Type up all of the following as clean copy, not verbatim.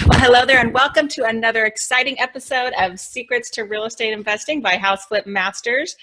Well, hello there, and welcome to another exciting episode of Secrets to Real Estate Investing by House Flip Masters.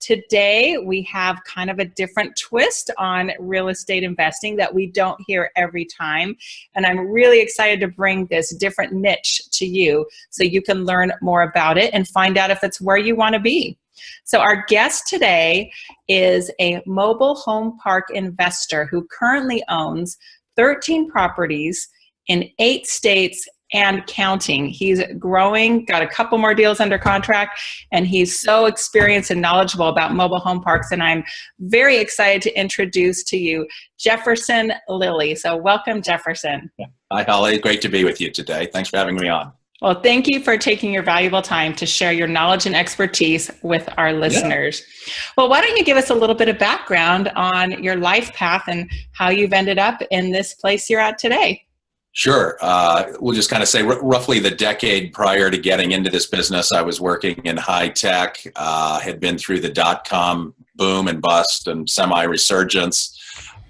Today, we have kind of a different twist on real estate investing that we don't hear every time. And I'm really excited to bring this different niche to you so you can learn more about it and find out if it's where you want to be. So our guest today is a mobile home park investor who currently owns 13 properties in 8 states and counting. He's growing, got a couple more deals under contract, and he's so experienced and knowledgeable about mobile home parks. And I'm very excited to introduce to you Jefferson Lilly. So welcome, Jefferson. Hi, Holly. Great to be with you today. Thanks for having me on. Well, thank you for taking your valuable time to share your knowledge and expertise with our listeners. Yeah. Well, why don't you give us a little bit of background on your life path and how you've ended up in this place you're at today? Sure. We'll just kind of say roughly the decade prior to getting into this business, I was working in high tech, had been through the dot-com boom and bust and semi-resurgence.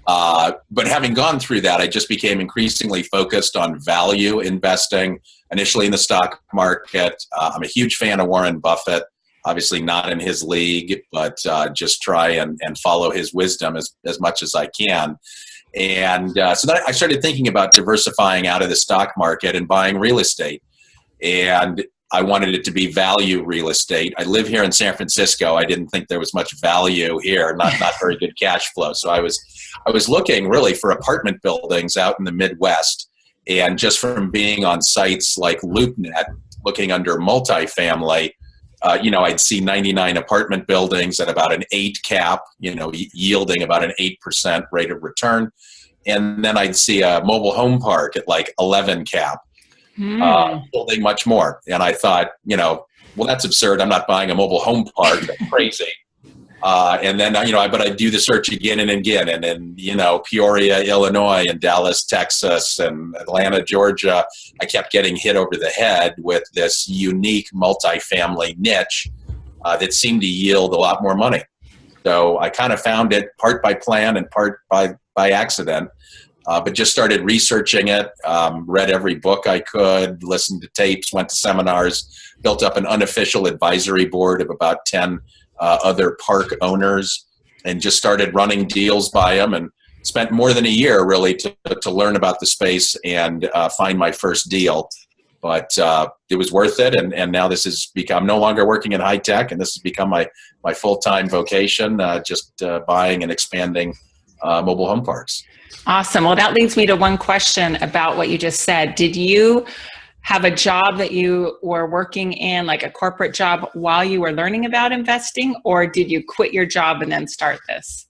But having gone through that, I just became increasingly focused on value investing, initially in the stock market. I'm a huge fan of Warren Buffett, obviously not in his league, but just try and follow his wisdom as much as I can. And so then I started thinking about diversifying out of the stock market and buying real estate. And I wanted it to be value real estate. I live here in San Francisco. I didn't think there was much value here, not very good cash flow. So I was looking really for apartment buildings out in the Midwest. And just from being on sites like LoopNet, looking under multifamily, I'd see 99 apartment buildings at about an 8 cap, yielding about an 8% rate of return. And then I'd see a mobile home park at like 11 cap, building much more. And I thought, well, that's absurd. I'm not buying a mobile home park. That's crazy. And then, but I do the search again and again. And then, Peoria, Illinois, and Dallas, Texas, and Atlanta, Georgia, I kept getting hit over the head with this unique multifamily niche that seemed to yield a lot more money. So I kind of found it part by plan and part by accident, but just started researching it, read every book I could, listened to tapes, went to seminars, built up an unofficial advisory board of about 10 other park owners, and just started running deals by them, and spent more than a year really to learn about the space and find my first deal. But it was worth it, and now this has become, I'm no longer working in high tech, and this has become my full-time vocation, just buying and expanding mobile home parks. Awesome. Well, that leads me to one question about what you just said. Did you have a job that you were working in, like a corporate job, while you were learning about investing, or did you quit your job and then start this?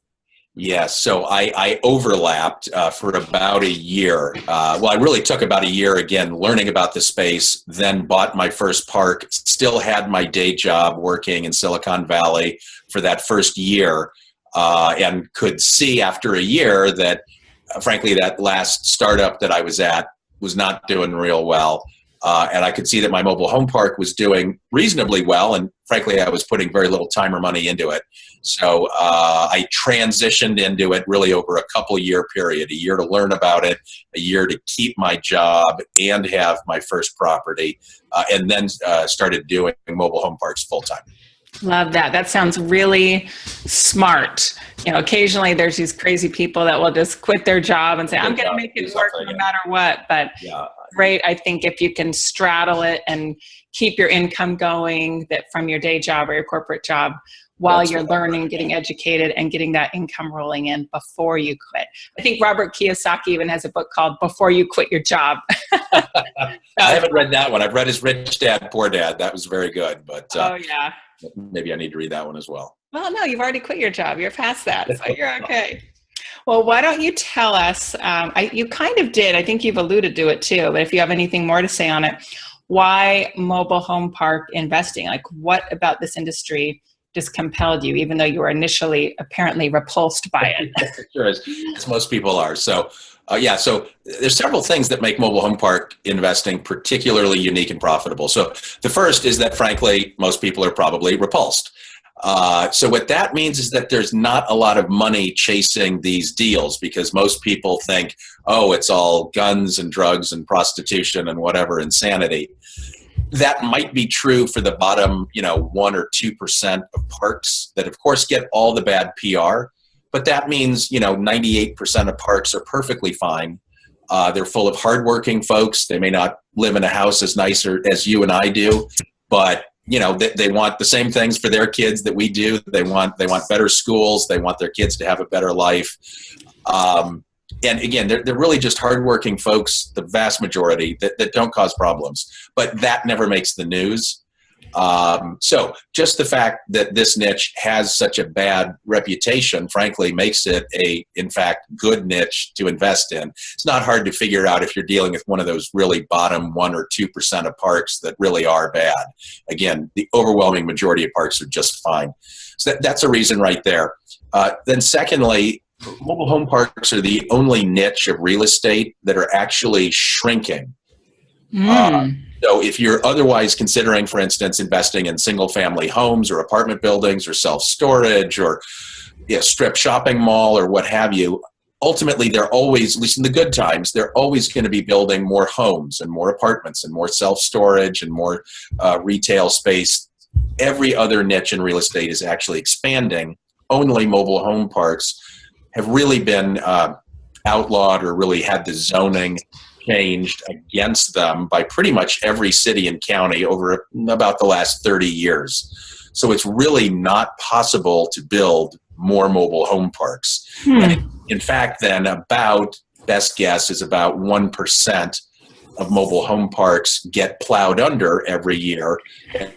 Yes, so I overlapped for about a year. Well, I really took about a year, again, learning about the space, then bought my first park, still had my day job working in Silicon Valley for that first year, and could see after a year that, frankly, that last startup that I was at was not doing real well. And I could see that my mobile home park was doing reasonably well. And frankly, I was putting very little time or money into it. So I transitioned into it really over a couple-year period, a year to learn about it, a year to keep my job and have my first property, and then started doing mobile home parks full-time. Love that. That sounds really smart. Occasionally there's these crazy people that will just quit their job and say, I'm going to make it work no matter what. But great, I think if you can straddle it and keep your income going that from your day job or your corporate job while you're learning, getting educated, and getting that income rolling in before you quit. I think Robert Kiyosaki even has a book called Before You Quit Your Job. I haven't read that one. I've read his Rich Dad, Poor Dad. That was very good. But oh, yeah. Maybe I need to read that one as well. Well, no, you've already quit your job. You're past that, so you're okay. Well, why don't you tell us, you kind of did, I think you've alluded to it too, but if you have anything more to say on it, why mobile home park investing? Like, what about this industry just compelled you, even though you were initially apparently repulsed by it? Sure, as most people are. So so there's several things that make mobile home park investing particularly unique and profitable. So the first is that, frankly, most people are probably repulsed. So what that means is that there's not a lot of money chasing these deals, because most people think, oh, it's all guns and drugs and prostitution and whatever insanity. That might be true for the bottom, 1 or 2% of parks that, of course, get all the bad PR. But that means, 98% of parks are perfectly fine. They're full of hardworking folks. They may not live in a house as nice as you and I do, but they want the same things for their kids that we do. They want better schools. They want their kids to have a better life. And again, they're really just hardworking folks, the vast majority, that don't cause problems. But that never makes the news. So just the fact that this niche has such a bad reputation, frankly, makes it in fact, good niche to invest in. It's not hard to figure out if you're dealing with one of those really bottom 1 or 2% of parks that really are bad. Again, the overwhelming majority of parks are just fine. So that's a reason right there. Then secondly, mobile home parks are the only niche of real estate that are actually shrinking. So if you're otherwise considering, for instance, investing in single-family homes or apartment buildings or self-storage or strip shopping mall or what have you, ultimately they're always, at least in the good times, they're always going to be building more homes and more apartments and more self-storage and more retail space. Every other niche in real estate is actually expanding. Only mobile home parks have really been outlawed or really had the zoning changed against them by pretty much every city and county over about the last 30 years. So it's really not possible to build more mobile home parks. And in fact, then best guess is about 1% of mobile home parks get plowed under every year,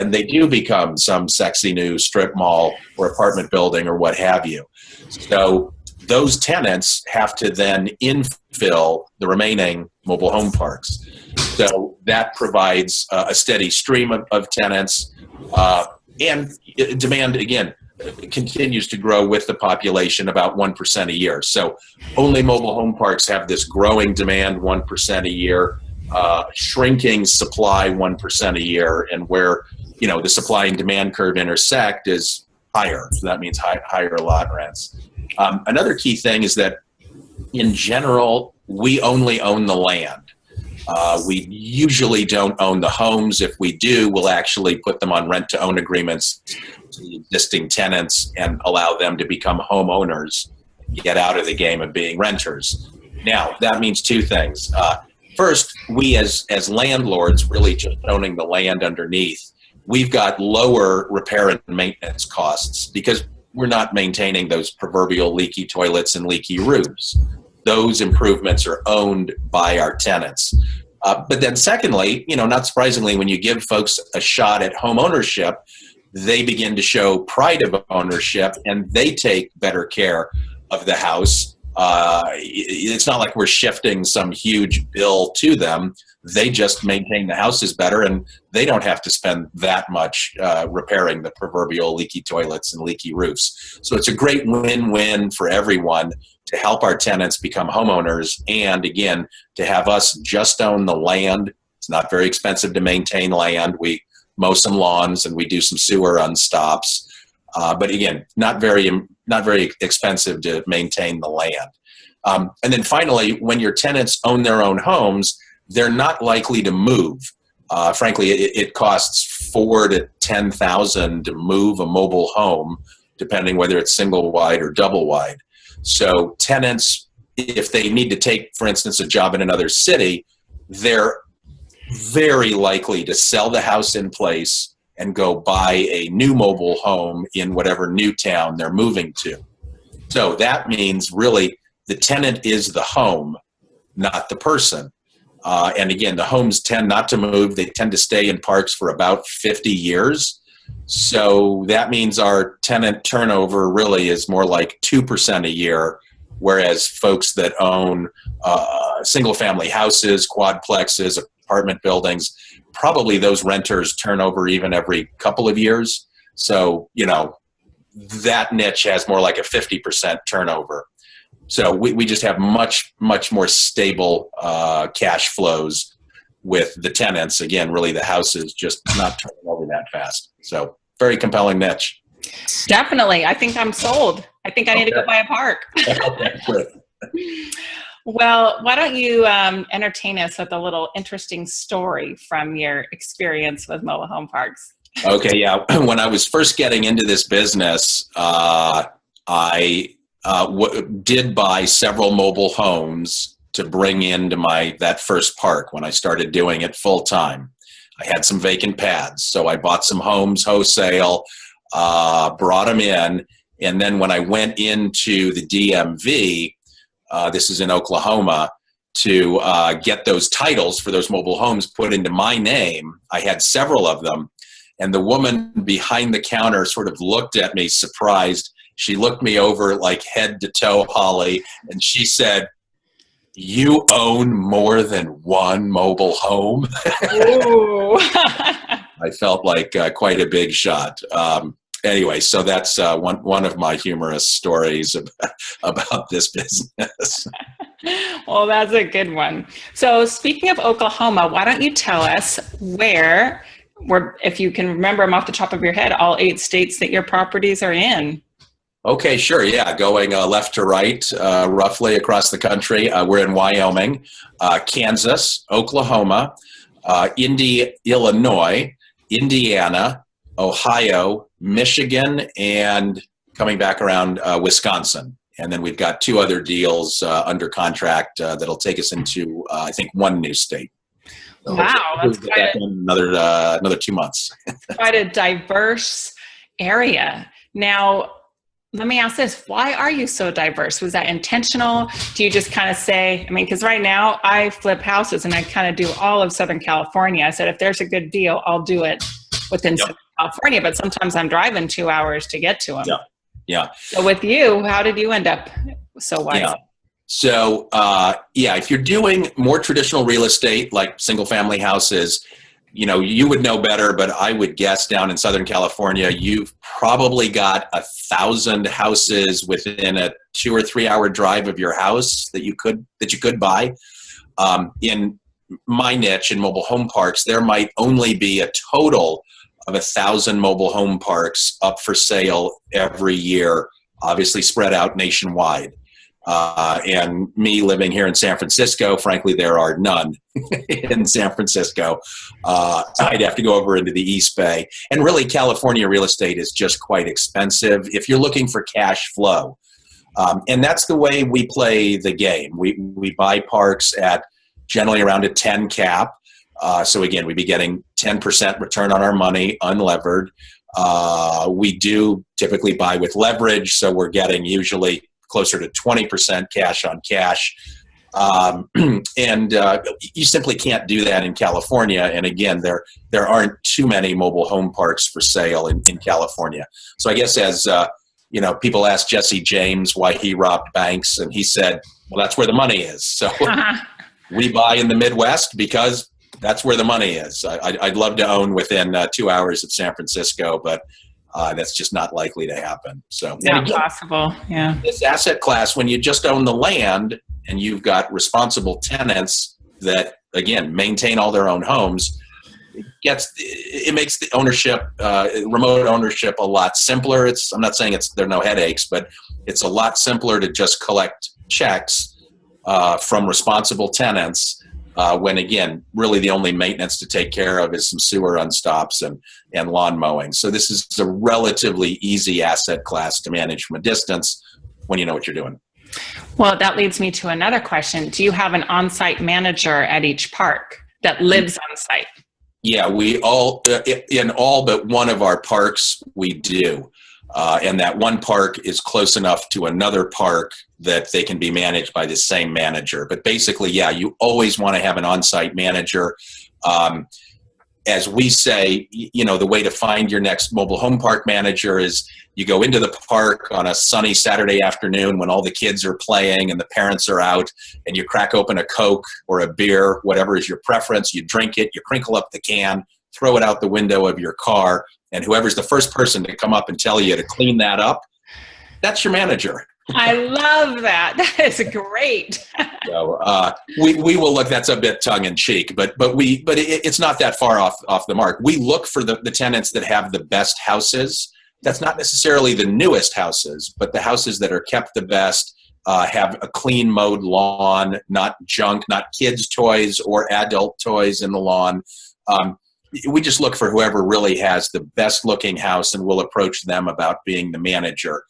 and they do become some sexy new strip mall or apartment building or what have you. So those tenants have to then infill the remaining mobile home parks. So that provides a steady stream of tenants, and demand, again, continues to grow with the population about 1% a year. So only mobile home parks have this growing demand 1% a year, shrinking supply 1% a year, and where the supply and demand curve intersect is higher. So that means higher lot rents. Another key thing is that, in general, we only own the land. We usually don't own the homes. If we do, we'll actually put them on rent-to-own agreements to the existing tenants and allow them to become homeowners, get out of the game of being renters. Now, that means two things. First, we as landlords, really just owning the land underneath, we've got lower repair and maintenance costs because we're not maintaining those proverbial leaky toilets and leaky roofs. Those improvements are owned by our tenants. But then secondly, not surprisingly, when you give folks a shot at home ownership, they begin to show pride of ownership and they take better care of the house. It's not like we're shifting some huge bill to them. They just maintain the houses better, and they don't have to spend that much repairing the proverbial leaky toilets and leaky roofs. So it's a great win-win for everyone to help our tenants become homeowners, and again, to have us just own the land. It's not very expensive to maintain land. We mow some lawns and we do some sewer unstops. But again, not very expensive to maintain the land. And then finally, when your tenants own their own homes, they're not likely to move. Frankly, it costs $4,000 to $10,000 to move a mobile home, depending whether it's single wide or double wide. So tenants, if they need to take, for instance, a job in another city, they're very likely to sell the house in place and go buy a new mobile home in whatever new town they're moving to. So that means really the tenant is the home, not the person. And again, the homes tend not to move. They tend to stay in parks for about 50 years. So that means our tenant turnover really is more like 2% a year, whereas folks that own single-family houses, quadplexes, apartment buildings, probably those renters turn over even every couple of years. So, that niche has more like a 50% turnover. So we just have much, much more stable cash flows with the tenants. Again, really the house is just not turning over that fast. So very compelling niche. Definitely. I think I'm sold. I think I need to go buy a park. Okay, good. Well, why don't you entertain us with a little interesting story from your experience with mobile home parks? Okay, yeah. When I was first getting into this business, I did buy several mobile homes to bring into that first park when I started doing it full time. I had some vacant pads, so I bought some homes wholesale, brought them in, and then when I went into the DMV, this is in Oklahoma, to get those titles for those mobile homes put into my name, I had several of them, and the woman behind the counter sort of looked at me surprised. She looked me over like head to toe, Holly, and she said, "You own more than one mobile home?" Ooh. I felt like quite a big shot. Anyway, so that's one of my humorous stories about this business. Well, that's a good one. So speaking of Oklahoma, why don't you tell us where, if you can remember them off the top of your head, all 8 states that your properties are in? Okay, sure. Yeah, going left to right, roughly across the country. We're in Wyoming, Kansas, Oklahoma, Illinois, Indiana, Ohio, Michigan, and coming back around Wisconsin. And then we've got 2 other deals under contract that'll take us into, I think, 1 new state. So wow, that's quite another 2 months. quite a diverse area. Now, let me ask this. Why are you so diverse? Was that intentional? Do you just kind of say, because right now I flip houses and I kind of do all of Southern California. I said, if there's a good deal, I'll do it within Southern California, but sometimes I'm driving 2 hours to get to them. Yeah. So with you, how did you end up so wise? Yeah. So, if you're doing more traditional real estate, like single family houses, you would know better, but I would guess down in Southern California, you've probably got 1,000 houses within a 2 or 3 hour drive of your house that you could buy. In my niche in mobile home parks, there might only be a total of 1,000 mobile home parks up for sale every year, obviously spread out nationwide. And me living here in San Francisco, frankly, there are none in San Francisco. I'd have to go over into the East Bay. And really, California real estate is just quite expensive if you're looking for cash flow. And that's the way we play the game. We buy parks at generally around a 10 cap. So again, we'd be getting 10% return on our money, unlevered. We do typically buy with leverage, so we're getting usually closer to 20% cash on cash. And you simply can't do that in California. And again, there aren't too many mobile home parks for sale in California. So I guess as people asked Jesse James why he robbed banks, and he said, well, that's where the money is. So we buy in the Midwest because that's where the money is. I'd love to own within 2 hours of San Francisco, but that's just not likely to happen. So not possible. Yeah. This asset class, when you just own the land and you've got responsible tenants that, again, maintain all their own homes, it makes the ownership, remote ownership, a lot simpler. I'm not saying there are no headaches, but it's a lot simpler to just collect checks from responsible tenants. When again, really the only maintenance to take care of is some sewer unstops and lawn mowing. So this is a relatively easy asset class to manage from a distance when you know what you're doing. Well, that leads me to another question. Do you have an on-site manager at each park that lives on site? Yeah, we in all but one of our parks, we do. And that one park is close enough to another park that they can be managed by the same manager. But basically, yeah, you always want to have an on-site manager. As we say, the way to find your next mobile home park manager is you go into the park on a sunny Saturday afternoon when all the kids are playing and the parents are out, and you crack open a Coke or a beer, whatever is your preference, you drink it, you crinkle up the can, throw it out the window of your car, and whoever's the first person to come up and tell you to clean that up, that's your manager. I love that. That is great. So we will look. That's a bit tongue in cheek, but it's not that far off the mark. We look for the tenants that have the best houses that's not necessarily the newest houses, but the houses that are kept the best, have a clean mowed lawn, not junk, not kids' toys or adult toys in the lawn. We just look for whoever really has the best looking house, and we'll approach them about being the manager.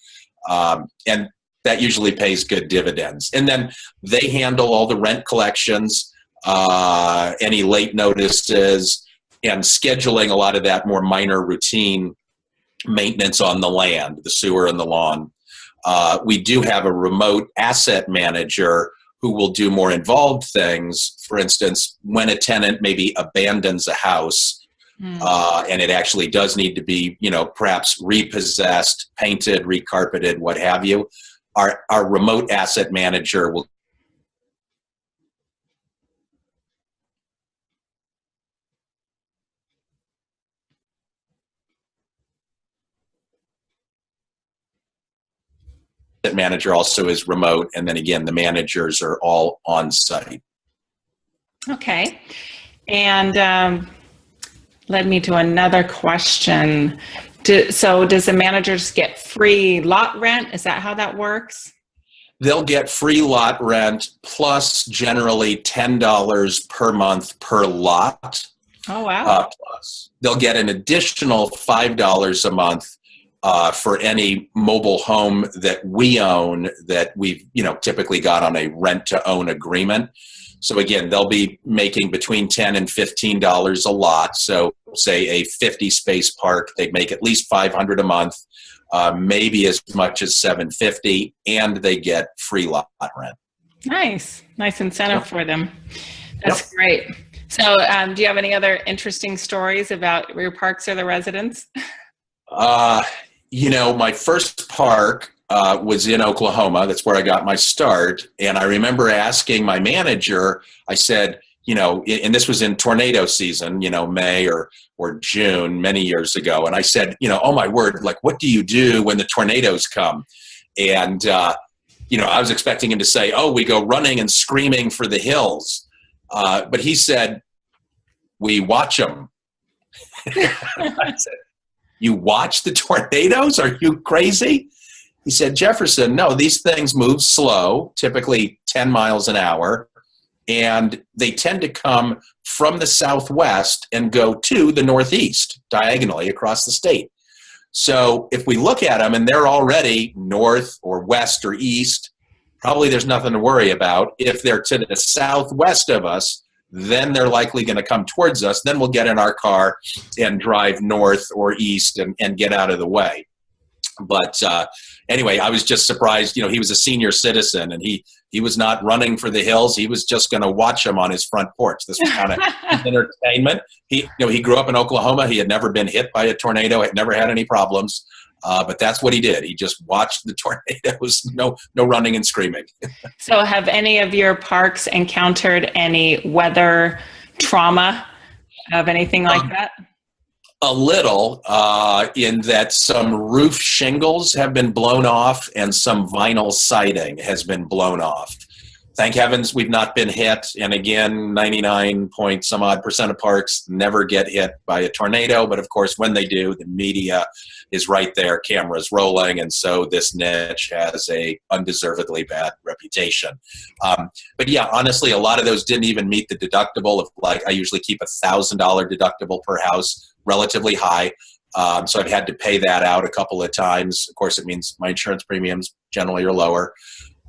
And that usually pays good dividends. And then they handle all the rent collections, any late notices, and scheduling a lot of that more minor routine maintenance on the land, the sewer and the lawn. We do have a remote asset manager who will do more involved things. For instance, when a tenant maybe abandons a house, and it actually does need to be, perhaps repossessed, painted, recarpeted, what have you, our remote asset manager will manager also is remote, and then again the managers are all on site. Okay, and led me to another question. So does the managers get free lot rent? Is that how that works? They'll get free lot rent plus generally $10 per month per lot. Oh, wow. Plus they'll get an additional $5 a month for any mobile home that we own that we've typically got on a rent to own agreement. So again, they'll be making between $10 and $15 a lot. So say a 50 space park, they'd make at least $500 a month, maybe as much as $750, and they get free lot rent. Nice incentive for them. That's great. So do you have any other interesting stories about your parks or the residents? My first park was in Oklahoma. That's where I got my start. And I remember asking my manager, I said, and this was in tornado season, May or June, many years ago. And I said, oh my word, like, what do you do when the tornadoes come? And, I was expecting him to say, oh, we go running and screaming for the hills. But he said, we watch them. I said, you watch the tornadoes? Are you crazy? He said, Jefferson, no, these things move slow, typically 10 miles an hour, and they tend to come from the southwest and go to the northeast, diagonally across the state. So if we look at them and they're already north or west or east, probably there's nothing to worry about. If they're to the southwest of us, then they're likely going to come towards us. Then we'll get in our car and drive north or east and get out of the way. But anyway, I was just surprised. He was a senior citizen, and he was not running for the hills. He was just going to watch them on his front porch. This was kind of entertainment. He grew up in Oklahoma. He had never been hit by a tornado. Had never had any problems. But that's what he did. He just watched the tornadoes. No running and screaming. So, have any of your parks encountered any weather trauma of anything like that? A little, in that some roof shingles have been blown off and some vinyl siding has been blown off. Thank heavens we've not been hit. And again, 99% of parks never get hit by a tornado. But of course, when they do, the media is right there, cameras rolling. And so this niche has a undeservedly bad reputation. But yeah, honestly, a lot of those didn't even meet the deductible of, like, I usually keep $1,000 deductible per house, relatively high. So I've had to pay that out a couple of times. Of course, it means my insurance premiums generally are lower.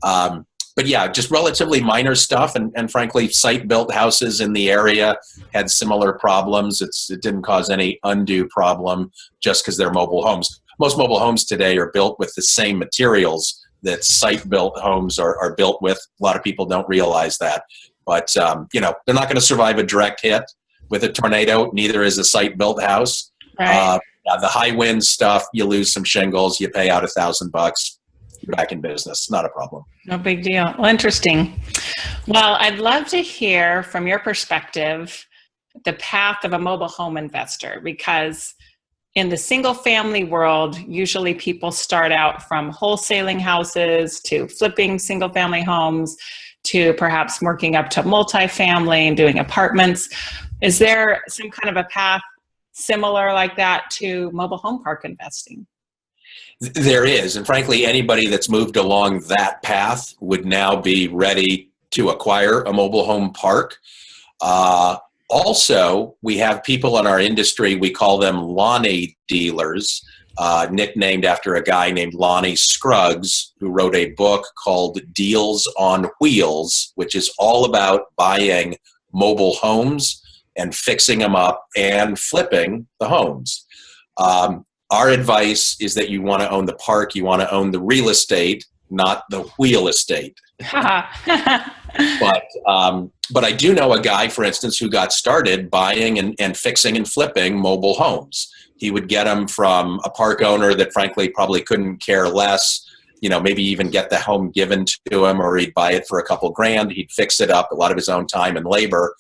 But yeah, just relatively minor stuff. And frankly, site-built houses in the area had similar problems. It didn't cause any undue problem just because they're mobile homes. Most mobile homes today are built with the same materials that site-built homes are built with. A lot of people don't realize that. But, they're not going to survive a direct hit with a tornado. Neither is a site-built house. Right. The high wind stuff, you lose some shingles, you pay out $1,000. You're back in business. Not a problem. No big deal. Well, interesting. Well, I'd love to hear from your perspective the path of a mobile home investor, because in the single family world, usually people start out from wholesaling houses to flipping single family homes to perhaps working up to multifamily and doing apartments. Is there some kind of a path similar like that to mobile home park investing? There is, and frankly, anybody that's moved along that path would now be ready to acquire a mobile home park. Also, we have people in our industry, we call them Lonnie dealers, nicknamed after a guy named Lonnie Scruggs, who wrote a book called Deals on Wheels, which is all about buying mobile homes and fixing them up and flipping the homes. Our advice is that you want to own the park, you want to own the real estate, not the wheel estate. But I do know a guy, for instance, who got started buying and fixing and flipping mobile homes. He would get them from a park owner that frankly probably couldn't care less, maybe even get the home given to him, or he'd buy it for a couple grand. He'd fix it up, a lot of his own time and labor.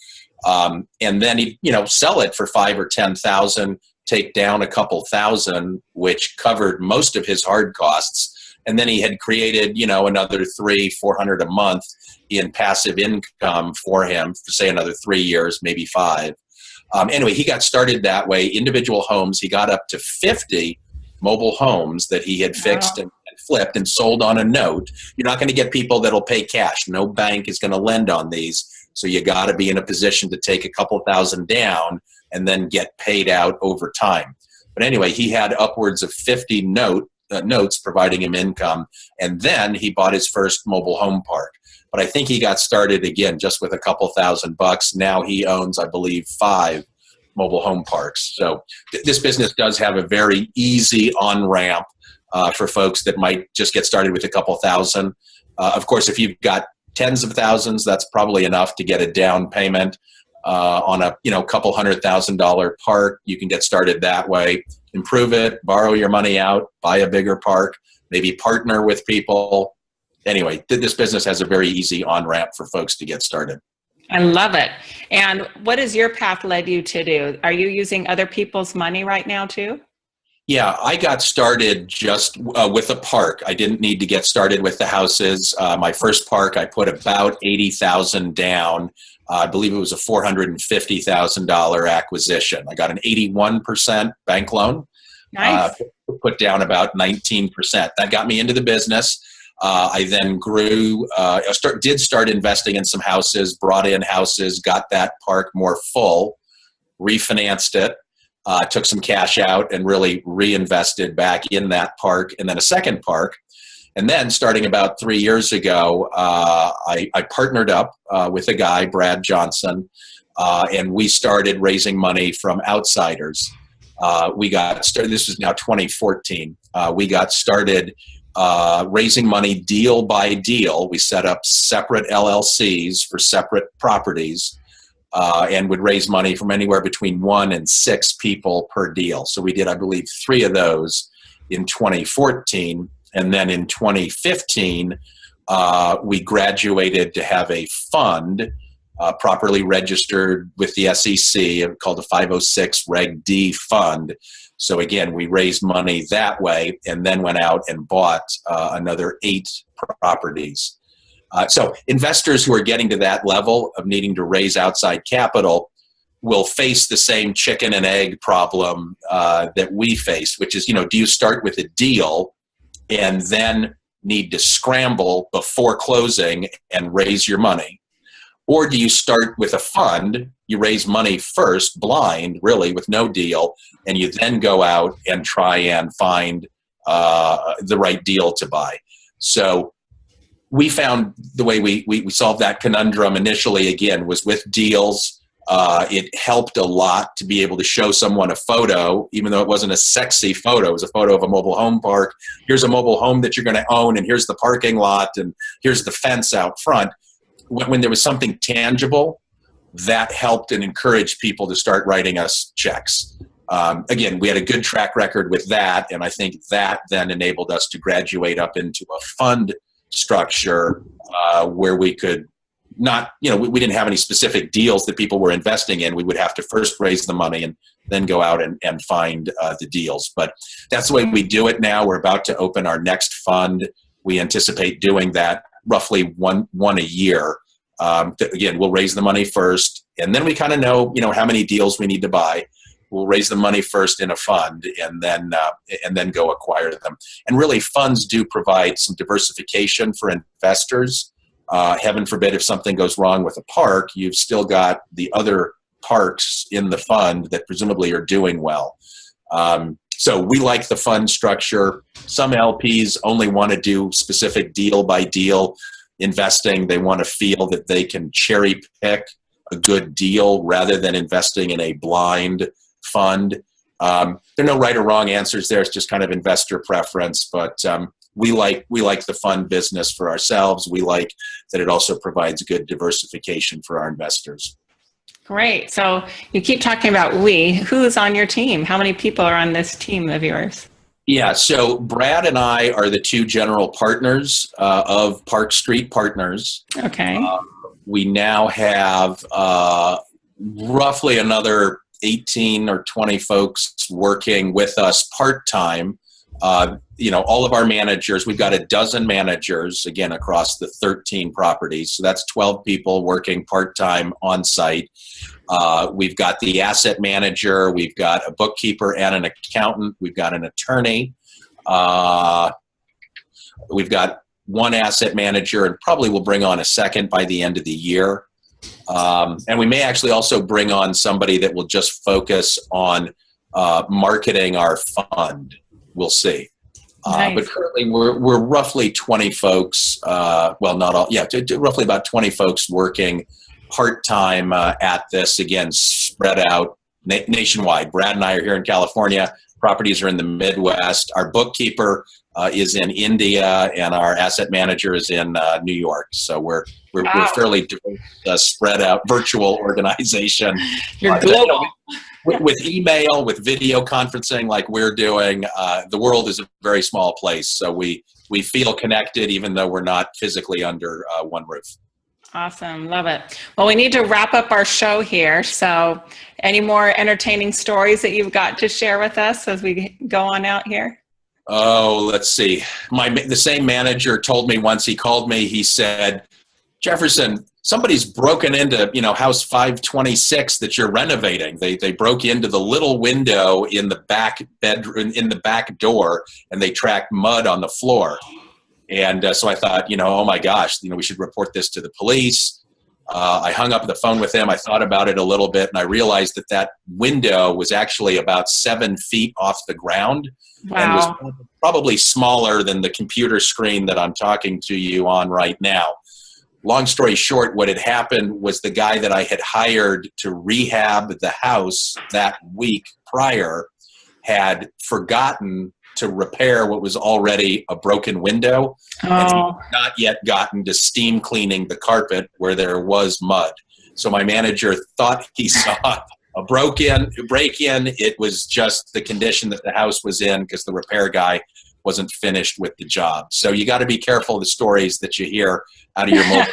And then he'd, sell it for 5 or 10,000, take down a couple thousand, which covered most of his hard costs. And then he had created, another $300-400 a month in passive income for him for say another 3 years, maybe 5. Anyway, he got started that way. Individual homes, he got up to 50 mobile homes that he had fixed and flipped and sold on a note. You're not going to get people that'll pay cash. No bank is going to lend on these. So you got to be in a position to take a couple thousand down and then get paid out over time. But anyway, he had upwards of 50 notes providing him income, and then he bought his first mobile home park. But I think he got started again just with a couple $1,000. Now he owns, I believe, 5 mobile home parks. So this business does have a very easy on-ramp for folks that might just get started with a couple thousand. Of course, if you've got tens of thousands, that's probably enough to get a down payment on a couple $100,000 park. You can get started that way, improve it, borrow your money out, buy a bigger park, maybe partner with people. Anyway, this business has a very easy on-ramp for folks to get started. I love it. And what has your path led you to do? Are you using other people's money right now too? Yeah, I got started just with a park. I didn't need to get started with the houses. My first park, I put about $80,000 down. I believe it was a $450,000 acquisition. I got an 81% bank loan. Nice. Put down about 19%. That got me into the business. I then grew, did start investing in some houses, brought in houses, got that park more full, refinanced it, took some cash out and really reinvested back in that park, and then a second park. And then starting about 3 years ago, I partnered up with a guy, Brad Johnson, and we started raising money from outsiders. We got started, this was now 2014. We got started raising money deal by deal. We set up separate LLCs for separate properties and would raise money from anywhere between 1 and 6 people per deal. So we did, I believe, 3 of those in 2014. And then in 2015, we graduated to have a fund properly registered with the SEC called the 506 Reg D fund. So again, we raised money that way and then went out and bought another 8 properties. So investors who are getting to that level of needing to raise outside capital will face the same chicken and egg problem that we faced, which is, do you start with a deal and then need to scramble before closing and raise your money? Or do you start with a fund, you raise money first, blind, really, with no deal, and you then go out and try and find the right deal to buy? So we found the way we solved that conundrum initially, again, was with deals. It helped a lot to be able to show someone a photo, even though it wasn't a sexy photo. It was a photo of a mobile home park. Here's a mobile home that you're going to own, and here's the parking lot, and here's the fence out front. When there was something tangible, that helped and encouraged people to start writing us checks. Again, we had a good track record with that, and I think that then enabled us to graduate up into a fund structure where we could not, we didn't have any specific deals that people were investing in. We would have to first raise the money and then go out and find the deals. But that's the way we do it now. We're about to open our next fund. We anticipate doing that roughly one a year. Again, we'll raise the money first, and then we kind of know, how many deals we need to buy. we'll raise the money first in a fund and then go acquire them. And really, funds do provide some diversification for investors. Heaven forbid if something goes wrong with a park, you've still got the other parks in the fund that presumably are doing well. So we like the fund structure. Some LPs only want to do specific deal by deal investing. They want to feel that they can cherry pick a good deal rather than investing in a blind fund. There are no right or wrong answers there. It's just kind of investor preference. But we like the fund business for ourselves. We like that it also provides good diversification for our investors. Great. So you keep talking about we. Who's on your team? How many people are on this team of yours? Yeah, so Brad and I are the two general partners of Park Street Partners. Okay. We now have roughly another 18 or 20 folks working with us part-time. All of our managers, we've got a dozen managers, again, across the 13 properties. So that's 12 people working part-time on site. We've got the asset manager. We've got a bookkeeper and an accountant. We've got an attorney. We've got one asset manager, and probably we'll bring on a second by the end of the year. And we may actually also bring on somebody that will just focus on marketing our fund. We'll see. Nice. But currently we're roughly 20 folks, well, not all, yeah, roughly about 20 folks working part-time at this, again, spread out nationwide. Brad and I are here in California. Properties are in the Midwest. Our bookkeeper is in India, and our asset manager is in New York. So we're fairly spread out virtual organization. You're global. With email, with video conferencing like we're doing, the world is a very small place. So we feel connected even though we're not physically under one roof. Awesome. Love it. Well, we need to wrap up our show here. So any more entertaining stories that you've got to share with us as we go on out here? Oh, let's see. The same manager told me once, he called me, he said, Jefferson, somebody's broken into, house 526 that you're renovating. They broke into the little window in the back bedroom, in the back door, and they tracked mud on the floor. And so I thought, oh my gosh, we should report this to the police. I hung up the phone with him. I thought about it a little bit, and I realized that window was actually about 7 feet off the ground. Wow. And was probably smaller than the computer screen that I'm talking to you on right now. Long story short, what had happened was the guy that I had hired to rehab the house that week prior had forgotten to repair what was already a broken window, and not yet gotten to steam cleaning the carpet where there was mud. So my manager thought he saw a break-in. It was just the condition that the house was in because the repair guy wasn't finished with the job. So you got to be careful of the stories that you hear out of your mobile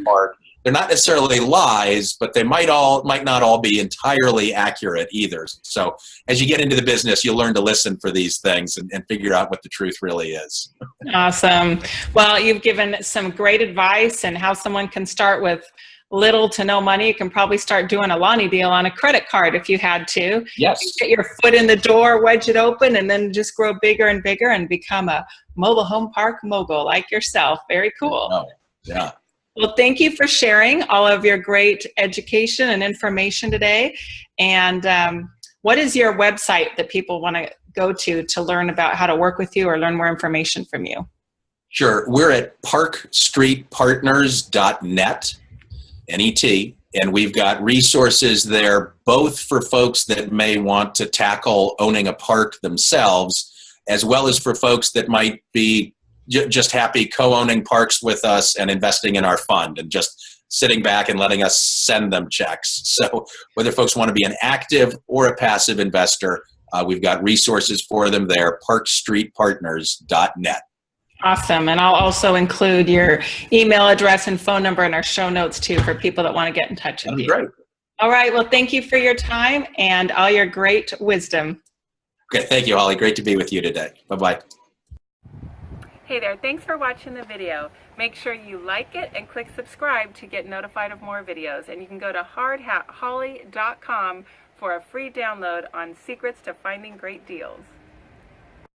park. They're not necessarily lies, but they might not all be entirely accurate either. So as you get into the business, you'll learn to listen for these things and figure out what the truth really is. Awesome. Well, you've given some great advice on how someone can start with little to no money. You can probably start doing a Lonnie deal on a credit card if you had to. Yes. You get your foot in the door, wedge it open, and then just grow bigger and bigger and become a mobile home park mogul like yourself. Very cool. Oh, yeah. Well, thank you for sharing all of your great education and information today. And what is your website that people want to go to learn about how to work with you or learn more information from you? Sure. We're at parkstreetpartners.net, N-E-T, and we've got resources there both for folks that may want to tackle owning a park themselves, as well as for folks that might be just happy co-owning parks with us and investing in our fund and just sitting back and letting us send them checks. So whether folks want to be an active or a passive investor, we've got resources for them there, parkstreetpartners.net. Awesome. And I'll also include your email address and phone number in our show notes too for people that want to get in touch with you. Great. All right. Well, thank you for your time and all your great wisdom. Okay. Thank you, Holly. Great to be with you today. Bye-bye. Hey there, thanks for watching the video. Make sure you like it and click subscribe to get notified of more videos. And you can go to hardhatholly.com for a free download on Secrets to Finding Great Deals.